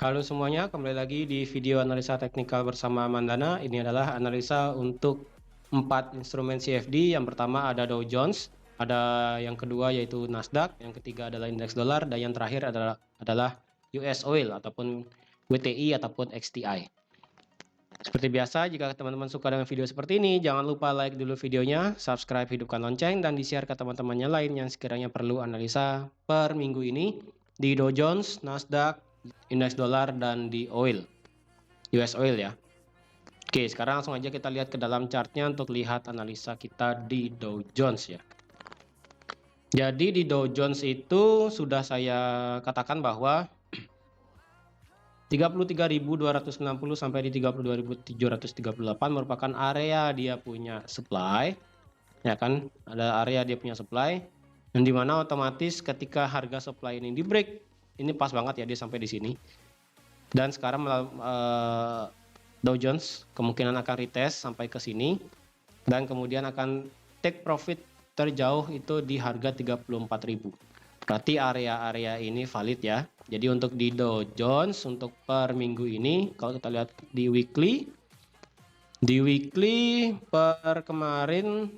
Halo semuanya, kembali lagi di video analisa teknikal bersama Mandana. Ini adalah analisa untuk 4 instrumen CFD. Yang pertama ada Dow Jones, ada yang kedua yaitu Nasdaq, yang ketiga adalah indeks dolar, dan yang terakhir adalah US Oil ataupun WTI ataupun XTI. Seperti biasa, jika teman-teman suka dengan video seperti ini, jangan lupa like dulu videonya, subscribe, hidupkan lonceng, dan di-share ke teman-temannya lain yang sekiranya perlu analisa per minggu ini di Dow Jones, Nasdaq, indeks dolar, dan di oil, US Oil ya. Oke, sekarang langsung aja kita lihat ke dalam chartnya untuk lihat analisa kita di Dow Jones ya. Jadi di Dow Jones itu sudah saya katakan bahwa 33.260 sampai di 32.738 merupakan area dia punya supply, ya kan? Ada area dia punya supply, dan dimana otomatis ketika harga supply ini di break, ini pas banget ya dia sampai di sini. Dan sekarang Dow Jones kemungkinan akan retest sampai ke sini, dan kemudian akan take profit terjauh itu di harga 34.000. Berarti area-area ini valid ya. Jadi untuk di Dow Jones untuk per minggu ini, kalau kita lihat di weekly per kemarin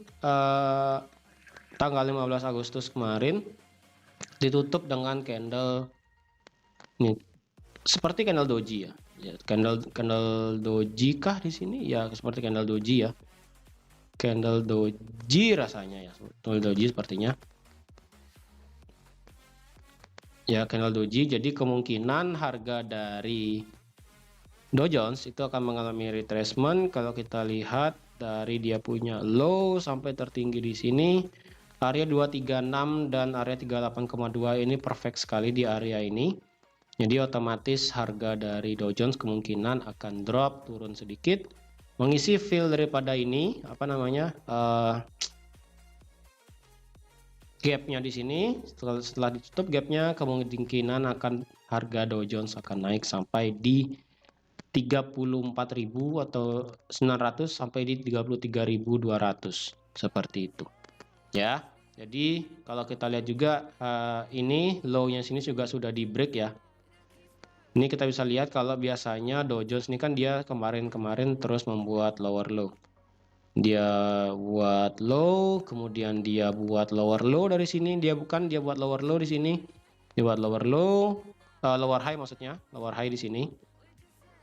tanggal 15 Agustus kemarin ditutup dengan candle ini seperti candle doji ya. Ya, candle doji kah di sini? Ya, seperti candle doji ya. Candle doji rasanya ya. Candle doji sepertinya. Ya, candle doji. Jadi kemungkinan harga dari Dow Jones itu akan mengalami retracement. Kalau kita lihat dari dia punya low sampai tertinggi di sini, area 236 dan area 38,2 ini perfect sekali di area ini. Jadi otomatis harga dari Dow Jones kemungkinan akan drop turun sedikit, mengisi fill daripada ini apa namanya gapnya di sini. Setelah ditutup gapnya, kemungkinan akan harga Dow Jones akan naik sampai di 34.000 atau 900 sampai di 33.200 seperti itu ya. Jadi kalau kita lihat juga ini low-nya sini juga sudah di break ya. Ini kita bisa lihat kalau biasanya Dow Jones ini kan dia kemarin terus membuat lower low. Dia buat low, kemudian dia buat lower low dari sini. Dia buat lower low di sini. Dia buat lower low, lower high maksudnya, lower high di sini.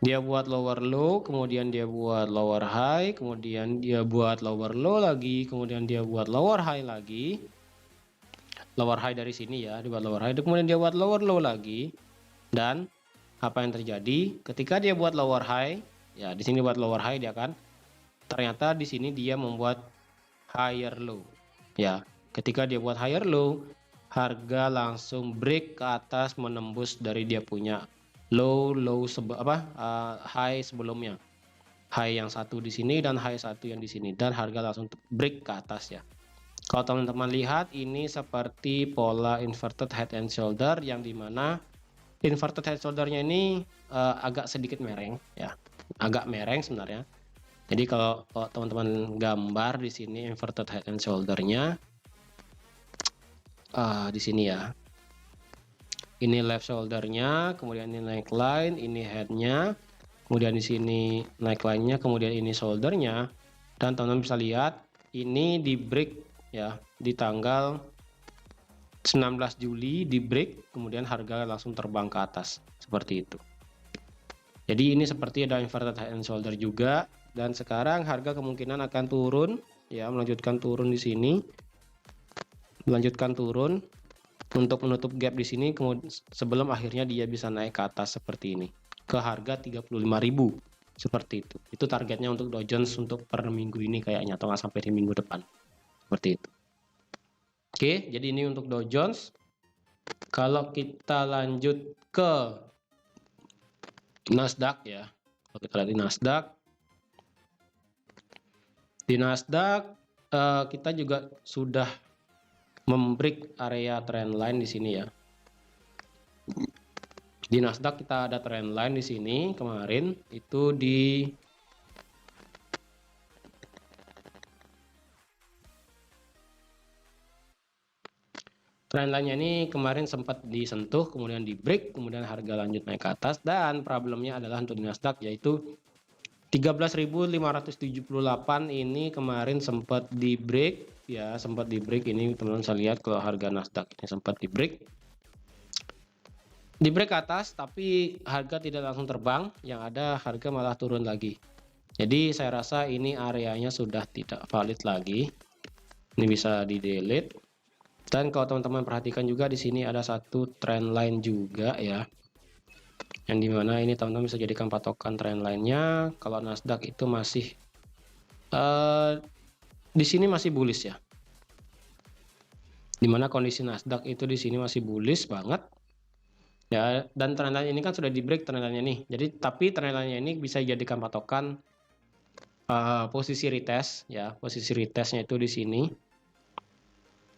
Dia buat lower low, kemudian dia buat lower high, kemudian dia buat lower low lagi, kemudian dia buat lower high lagi. Lower high dari sini ya, dia buat lower high, kemudian dia buat lower low lagi. Dan apa yang terjadi ketika dia buat lower high ya, di sini buat lower high dia kan, ternyata di sini dia membuat higher low ya. Ketika dia buat higher low, harga langsung break ke atas menembus dari dia punya high sebelumnya, high yang satu di sini dan high satu yang di sini, dan harga langsung break ke atas ya. Kalau teman-teman lihat ini seperti pola inverted head and shoulder, yang dimana inverted head shoulder-nya ini agak sedikit mereng ya, agak mereng sebenarnya. Jadi kalau teman-teman gambar di sini inverted head and shoulder-nya di sini ya. Ini left shoulder-nya, kemudian ini neckline, ini head-nya, kemudian di sini neckline-nya, kemudian ini shoulder-nya. Dan teman-teman bisa lihat ini di break ya di tanggal 19 Juli di break, kemudian harga langsung terbang ke atas seperti itu. Jadi ini seperti ada inverted head and shoulder juga, dan sekarang harga kemungkinan akan turun ya, melanjutkan turun di sini, melanjutkan turun untuk menutup gap di sini, kemudian sebelum akhirnya dia bisa naik ke atas seperti ini ke harga 35.000 seperti itu. Itu targetnya untuk Dow Jones untuk per minggu ini kayaknya, atau nggak sampai di minggu depan seperti itu. Oke, jadi ini untuk Dow Jones. Kalau kita lanjut ke Nasdaq ya, kalau kita lihat di Nasdaq kita juga sudah membreak area trendline di sini ya. Di Nasdaq kita ada trendline di sini kemarin itu di Trendline-nya ini kemarin sempat disentuh, kemudian di break, kemudian harga lanjut naik ke atas, dan problemnya adalah untuk di Nasdaq yaitu 13.578 ini kemarin sempat di break ya, sempat di break ini teman-teman bisa lihat kalau harga Nasdaq ini sempat di break ke atas, tapi harga tidak langsung terbang, yang ada harga malah turun lagi. Jadi saya rasa ini areanya sudah tidak valid lagi. Ini bisa di delete. Dan kalau teman-teman perhatikan juga di sini ada satu trend line juga ya, yang dimana ini teman-teman bisa jadikan patokan trend line-nya. Kalau Nasdaq itu masih di sini masih bullish ya, dimana kondisi Nasdaq itu di sini masih bullish banget ya, dan trend line ini kan sudah di break trend line-nya nih. Jadi tapi trend line-nya ini bisa dijadikan patokan posisi retest ya. Posisi retestnya itu di sini.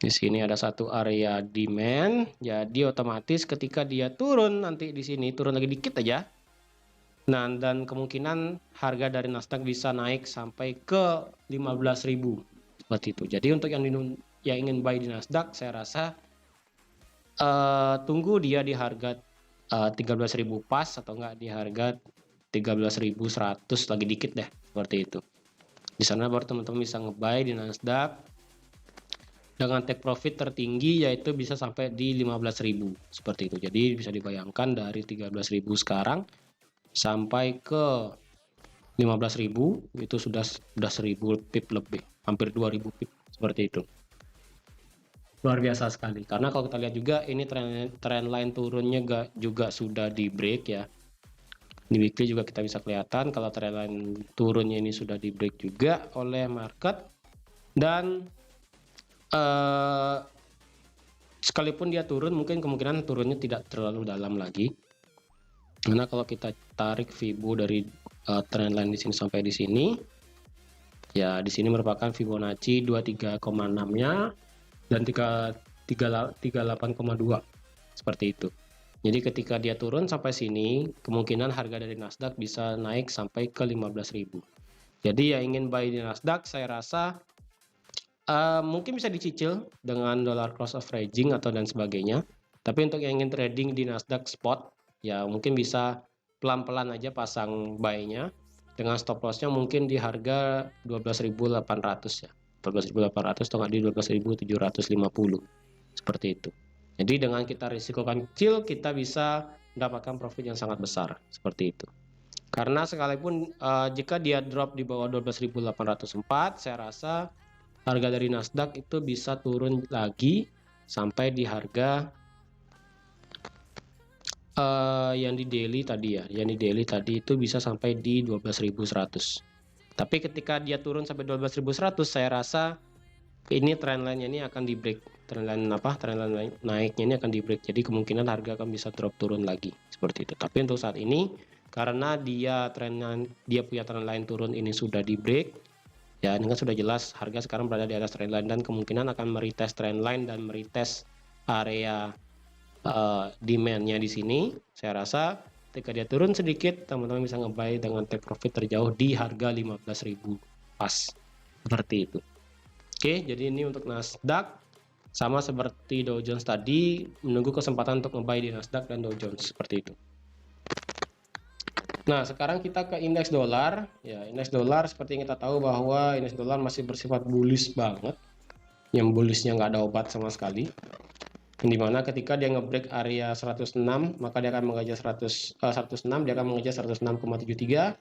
Di sini ada satu area demand, jadi otomatis ketika dia turun nanti di sini turun lagi dikit aja. Nah, dan kemungkinan harga dari Nasdaq bisa naik sampai ke 15.000 seperti itu. Jadi untuk yang ingin buy di Nasdaq, saya rasa tunggu dia di harga 13.000 pas atau enggak di harga 13.100 lagi dikit deh, seperti itu. Di sana baru teman-teman bisa ngebuy di Nasdaq dengan take profit tertinggi yaitu bisa sampai di 15.000 seperti itu. Jadi bisa dibayangkan dari 13.000 sekarang sampai ke 15.000 itu sudah 1.000 pip lebih, hampir 2.000 pip seperti itu. Luar biasa sekali, karena kalau kita lihat juga ini trend line turunnya juga sudah di break ya. Di weekly juga kita bisa kelihatan kalau trend line turunnya ini sudah di break juga oleh market. Dan sekalipun dia turun, mungkin kemungkinan turunnya tidak terlalu dalam lagi, karena kalau kita tarik Fibo dari trend line di sini sampai di sini ya, di sini merupakan Fibonacci 23,6-nya dan 38,2 seperti itu. Jadi ketika dia turun sampai sini, kemungkinan harga dari Nasdaq bisa naik sampai ke 15.000. Jadi yang ingin buy di Nasdaq, saya rasa mungkin bisa dicicil dengan dollar cost averaging atau dan sebagainya. Tapi untuk yang ingin trading di Nasdaq spot, ya mungkin bisa pelan-pelan aja pasang buy-nya dengan stop loss-nya mungkin di harga 12.800 ya. 12.800 atau nggak di 12.750 seperti itu. Jadi dengan kita risikokan kecil, kita bisa mendapatkan profit yang sangat besar seperti itu. Karena sekalipun jika dia drop di bawah 12.804, saya rasa harga dari Nasdaq itu bisa turun lagi sampai di harga yang di daily tadi ya, yang di daily tadi itu bisa sampai di 12.100. Tapi ketika dia turun sampai 12.100, saya rasa ini trend line-nya ini akan di break. Trend line naiknya ini akan di break. Jadi kemungkinan harga akan bisa drop turun lagi seperti itu. Tapi untuk saat ini karena dia punya trend line turun ini sudah di break. Ya, ini kan sudah jelas harga sekarang berada di atas trend line dan kemungkinan akan meretest trend line dan meretest area demand-nya di sini. Saya rasa ketika dia turun sedikit, teman-teman bisa ngebuy dengan take profit terjauh di harga 15.000 pas. Seperti itu. Oke, jadi ini untuk Nasdaq. Sama seperti Dow Jones tadi, menunggu kesempatan untuk ngebuy di Nasdaq dan Dow Jones seperti itu. Nah, sekarang kita ke indeks dolar. Ya, indeks dolar seperti yang kita tahu bahwa indeks dolar masih bersifat bullish banget. Yang bullishnya nggak ada obat sama sekali. Dimana ketika dia ngebreak area 106, maka dia akan mengejar 106, dia akan mengejar 106,73.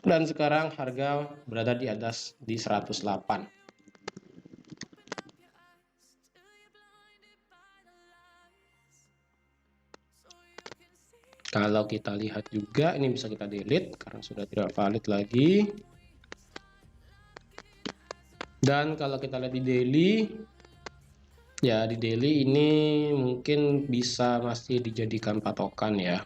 Dan sekarang harga berada di atas di 108. Kalau kita lihat juga, ini bisa kita delete karena sudah tidak valid lagi. Dan kalau kita lihat di daily, ya di daily ini mungkin bisa masih dijadikan patokan ya.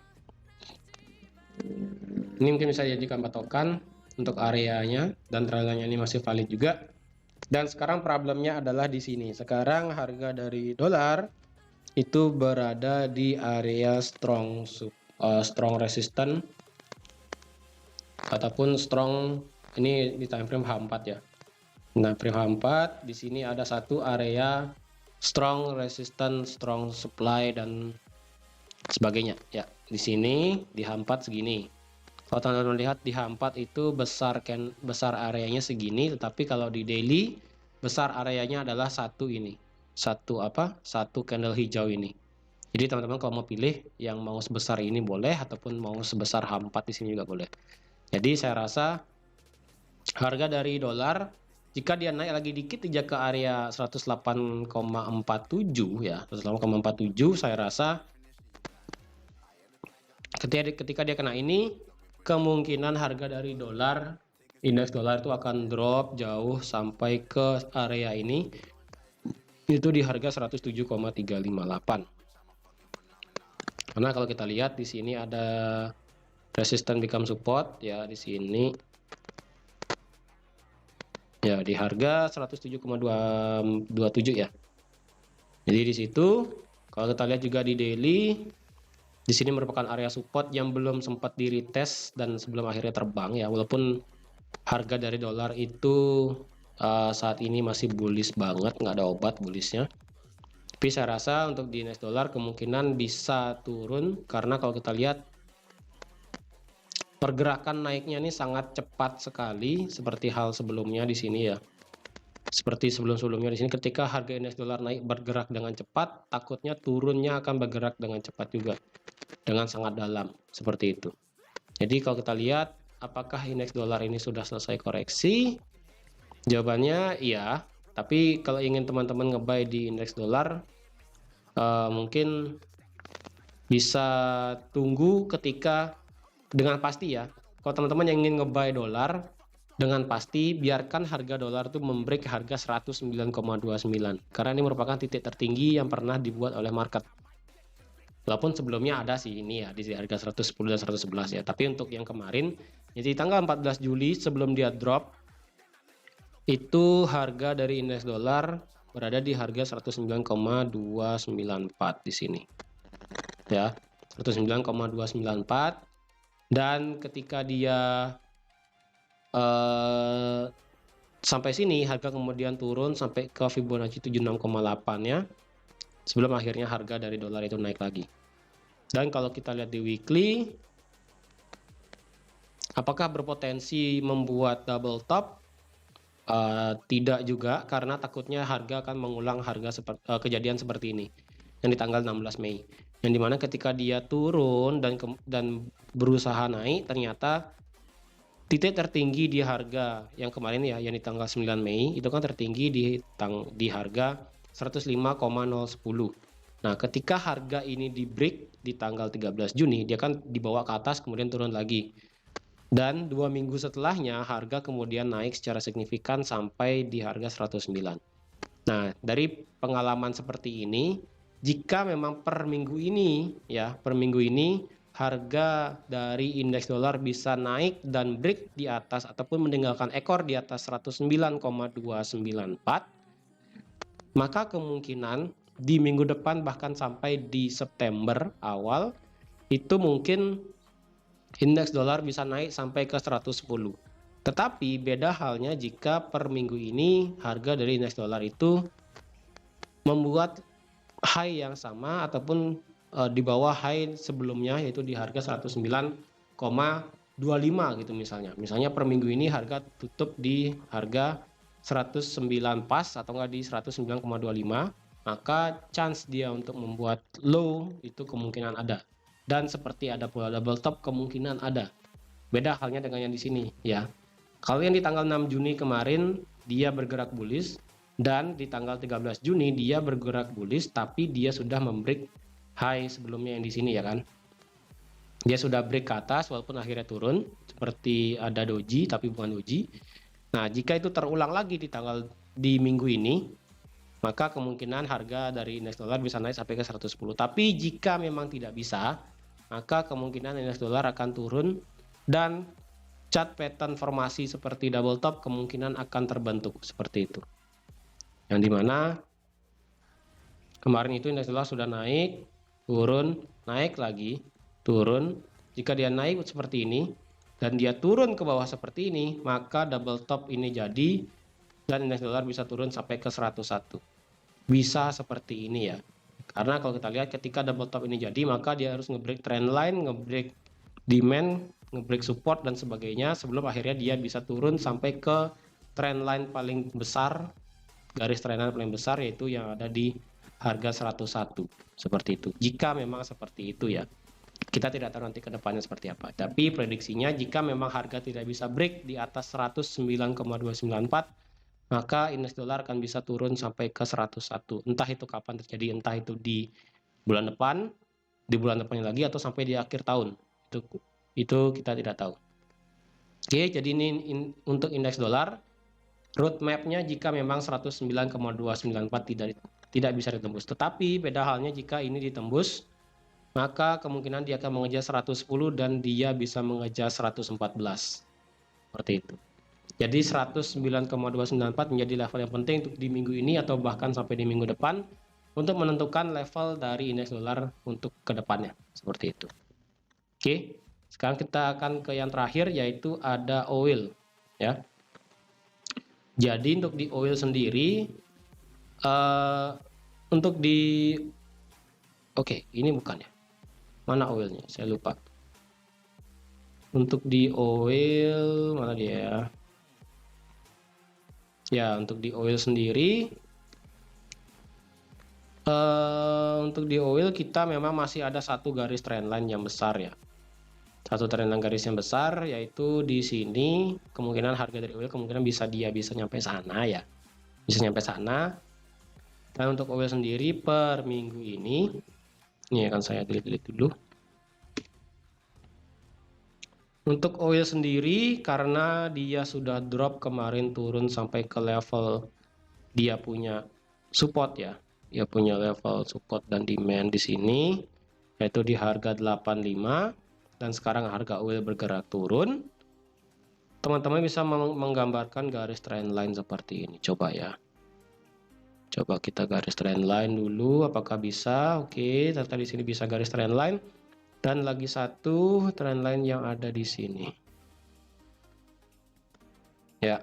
Ini mungkin bisa dijadikan patokan untuk areanya dan trendline ini masih valid juga. Dan sekarang problemnya adalah di sini. Sekarang harga dari dolar itu berada di area strong resistance ataupun strong, ini di time frame H4 ya. Nah, frame H4 di sini ada satu area strong resistance, strong supply dan sebagainya. Ya, di sini di H4 segini. Kalau teman-teman lihat di H4 itu besar areanya segini, tetapi kalau di daily besar areanya adalah satu ini. Satu candle hijau ini. Jadi teman-teman kalau mau pilih yang mau sebesar ini boleh, ataupun mau sebesar H4 di sini juga boleh. Jadi saya rasa harga dari dolar jika dia naik lagi dikit aja ke area 108,47 ya, 108,47, saya rasa ketika dia kena ini, kemungkinan harga dari dolar, indeks dolar itu akan drop jauh sampai ke area ini, itu di harga 107,358. Karena kalau kita lihat di sini ada resistance become support ya di sini. Ya di harga 107,227 ya. Jadi di situ kalau kita lihat juga di daily, di sini merupakan area support yang belum sempat di retest dan sebelum akhirnya terbang ya. Walaupun harga dari dolar itu saat ini masih bullish banget, nggak ada obat bullishnya. Tapi saya rasa untuk di indeks dolar kemungkinan bisa turun karena kalau kita lihat pergerakan naiknya ini sangat cepat sekali seperti hal sebelumnya di sini ya. Seperti sebelum-sebelumnya di sini ketika harga indeks dolar naik bergerak dengan cepat, takutnya turunnya akan bergerak dengan cepat juga. Dengan sangat dalam seperti itu. Jadi kalau kita lihat apakah indeks dolar ini sudah selesai koreksi? Jawabannya iya, tapi kalau ingin teman-teman ngebuy di indeks dolar mungkin bisa tunggu ketika dengan pasti ya. Kalau teman-teman yang ingin ngebuy dolar dengan pasti biarkan harga dolar itu membreak harga 109,29 karena ini merupakan titik tertinggi yang pernah dibuat oleh market. Walaupun sebelumnya ada sih ini ya di harga 110 dan 111 ya. Tapi untuk yang kemarin, jadi tanggal 14 Juli sebelum dia drop, itu harga dari indeks dolar berada di harga 109,294 di sini. Ya, 109,294 dan ketika dia sampai sini harga kemudian turun sampai ke Fibonacci 76,8 ya. Sebelum akhirnya harga dari dolar itu naik lagi. Dan kalau kita lihat di weekly, apakah berpotensi membuat double top? Tidak juga, karena takutnya harga akan mengulang kejadian seperti ini yang di tanggal 16 Mei. Yang dimana ketika dia turun dan berusaha naik, ternyata titik tertinggi di harga yang kemarin ya, yang di tanggal 9 Mei itu kan tertinggi di harga 105,010. Nah, ketika harga ini di break di tanggal 13 Juni, dia kan dibawa ke atas kemudian turun lagi. Dan 2 minggu setelahnya harga kemudian naik secara signifikan sampai di harga 109. Nah, dari pengalaman seperti ini, jika memang per minggu ini harga dari indeks dolar bisa naik dan break di atas ataupun meninggalkan ekor di atas 109,294, maka kemungkinan di minggu depan bahkan sampai di September awal itu mungkin indeks dolar bisa naik sampai ke 110. Tetapi beda halnya jika per minggu ini harga dari indeks dolar itu membuat high yang sama ataupun di bawah high sebelumnya yaitu di harga 109,25 gitu misalnya. Misalnya per minggu ini harga tutup di harga 109 pas atau enggak di 109,25, maka chance dia untuk membuat low itu kemungkinan ada. Dan seperti ada pola double top kemungkinan ada. Beda halnya dengan yang di sini ya. Kalau yang di tanggal 6 Juni kemarin dia bergerak bullish dan di tanggal 13 Juni dia bergerak bullish tapi dia sudah membreak high sebelumnya yang di sini ya kan. Dia sudah break ke atas walaupun akhirnya turun seperti ada doji tapi bukan doji. Nah, jika itu terulang lagi di minggu ini, maka kemungkinan harga dari indeks dolar bisa naik sampai ke 110. Tapi jika memang tidak bisa, maka kemungkinan indeks dolar akan turun dan chart pattern formasi seperti double top kemungkinan akan terbentuk seperti itu. Yang dimana kemarin itu indeks dolar sudah naik, turun, naik lagi, turun. Jika dia naik seperti ini dan dia turun ke bawah seperti ini, maka double top ini jadi dan indeks dolar bisa turun sampai ke 101. bisa seperti ini ya. Karena kalau kita lihat ketika double top ini jadi, maka dia harus ngebreak trend line, ngebreak demand, ngebreak support dan sebagainya sebelum akhirnya dia bisa turun sampai ke trend line paling besar, garis trend line paling besar, yaitu yang ada di harga 101 seperti itu. Jika memang seperti itu ya. Kita tidak tahu nanti ke depannya seperti apa. Tapi prediksinya jika memang harga tidak bisa break di atas 109,294, maka indeks dolar akan bisa turun sampai ke 101. Entah itu kapan terjadi, entah itu di bulan depan, di bulan depannya lagi, atau sampai di akhir tahun. Itu kita tidak tahu. Oke, jadi ini untuk indeks dolar. Roadmap-nya jika memang 109,294 tidak bisa ditembus. Tetapi beda halnya jika ini ditembus, maka kemungkinan dia akan mengejar 110 dan dia bisa mengejar 114. Seperti itu. Jadi 109,294 menjadi level yang penting untuk di minggu ini atau bahkan sampai di minggu depan untuk menentukan level dari indeks dolar untuk kedepannya. Seperti itu. Oke, sekarang kita akan ke yang terakhir yaitu ada oil. Ya. Jadi untuk di oil sendiri, untuk di, oke, ini bukan ya. Mana oilnya? Saya lupa. Untuk di oil, mana dia ya? Ya, untuk di oil sendiri, untuk di oil kita memang masih ada satu garis trendline yang besar ya. Satu trendline garis yang besar yaitu di sini kemungkinan harga dari oil kemungkinan bisa nyampe sana ya. Bisa nyampe sana. Dan untuk oil sendiri per minggu ini akan saya delete dulu. Untuk oil sendiri karena dia sudah drop kemarin turun sampai ke level dia punya support ya. Dia punya level support dan demand di sini yaitu di harga 85 dan sekarang harga oil bergerak turun. Teman-teman bisa menggambarkan garis trendline seperti ini. Coba ya. Coba kita garis trendline dulu apakah bisa? Oke, ternyata di sini bisa garis trendline. Dan lagi satu trendline yang ada di sini. Ya,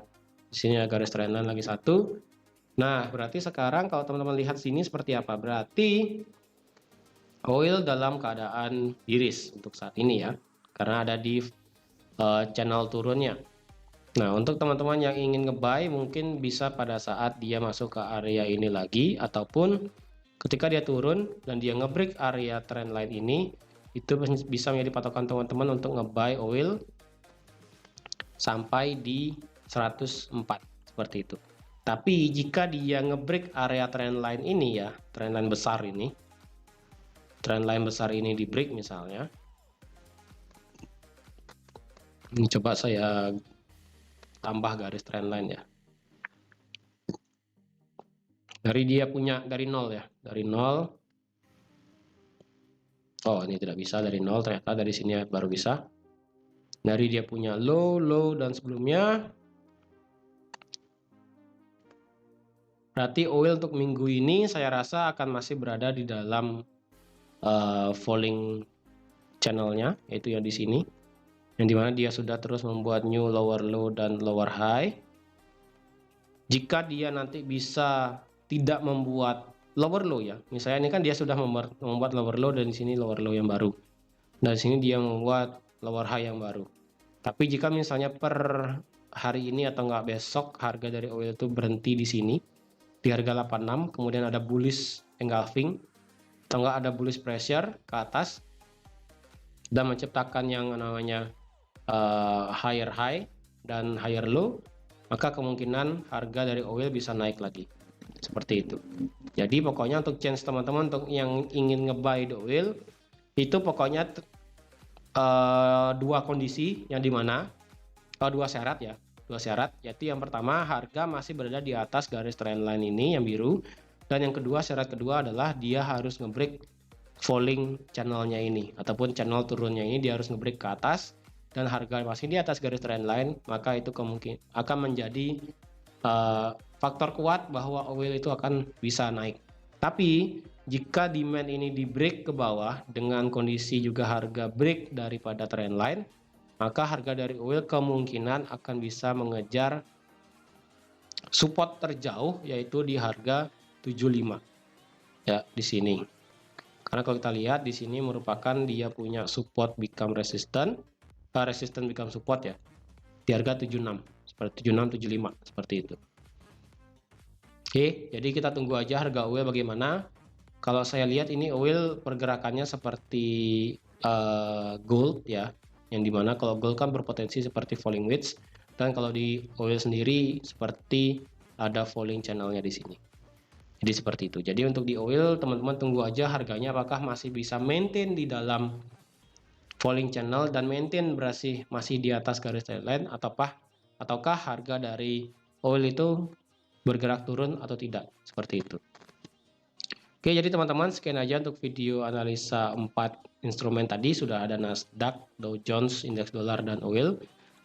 di sini ada garis trendline lagi satu. Nah, berarti sekarang kalau teman-teman lihat sini seperti apa? Berarti oil dalam keadaan iris untuk saat ini ya. Karena ada di channel turunnya. Nah, untuk teman-teman yang ingin nge-buy mungkin bisa pada saat dia masuk ke area ini lagi ataupun ketika dia turun dan dia nge-break area trendline ini, itu bisa menjadi patokan teman-teman untuk nge-buy oil sampai di 104 seperti itu. Tapi jika dia nge-break area trendline ini ya, trendline besar ini di break misalnya. Ini coba saya tambah garis trendline ya. Dari dia punya dari 0 ya, dari 0. Oh, ini tidak bisa dari 0, ternyata dari sini baru bisa. Dari dia punya low, dan sebelumnya. Berarti oil untuk minggu ini saya rasa akan masih berada di dalam falling channelnya, yaitu yang di sini. Yang dimana dia sudah terus membuat new lower low dan lower high. Jika dia nanti bisa tidak membuat lower low ya, misalnya ini kan dia sudah membuat lower low dan di sini lower low yang baru. Dan di sini dia membuat lower high yang baru. Tapi jika misalnya per hari ini atau enggak besok harga dari oil itu berhenti di sini di harga 86, kemudian ada bullish engulfing atau enggak ada bullish pressure ke atas dan menciptakan yang namanya higher high dan higher low, maka kemungkinan harga dari oil bisa naik lagi. Seperti itu. Jadi pokoknya untuk chance teman-teman untuk yang ingin nge-buy the oil itu pokoknya dua kondisi yang dimana dua syarat ya. Dua syarat, yaitu yang pertama harga masih berada di atas garis trendline ini yang biru, dan yang kedua syarat kedua adalah dia harus ngebreak falling channelnya ini ataupun channel turunnya ini dia harus ngebreak ke atas dan harga masih di atas garis trendline, maka itu kemungkinan akan menjadi faktor kuat bahwa oil itu akan bisa naik. Tapi jika demand ini di break ke bawah dengan kondisi juga harga break daripada trendline, maka harga dari oil kemungkinan akan bisa mengejar support terjauh yaitu di harga 75 ya di sini. Karena kalau kita lihat di sini merupakan dia punya support become resistant, resistant become support ya. Di harga 76 seperti 76 75 seperti itu. Oke, jadi kita tunggu aja harga oil bagaimana. Kalau saya lihat ini oil pergerakannya seperti gold ya, yang dimana kalau gold kan berpotensi seperti falling wedge, dan kalau di oil sendiri seperti ada falling channelnya di sini. Jadi seperti itu. Jadi untuk di oil teman-teman tunggu aja harganya apakah masih bisa maintain di dalam falling channel dan maintain masih di atas garis trendline, ataukah harga dari oil itu bergerak turun atau tidak, seperti itu. Oke, jadi teman-teman sekian aja untuk video analisa 4 instrumen tadi. Sudah ada Nasdaq, Dow Jones, indeks dolar, dan oil.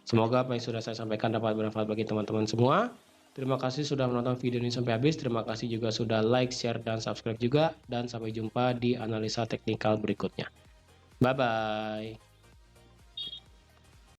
Semoga apa yang sudah saya sampaikan dapat bermanfaat bagi teman-teman semua. Terima kasih sudah menonton video ini sampai habis. Terima kasih juga sudah like, share, dan subscribe juga. Dan sampai jumpa di analisa teknikal berikutnya. Bye-bye.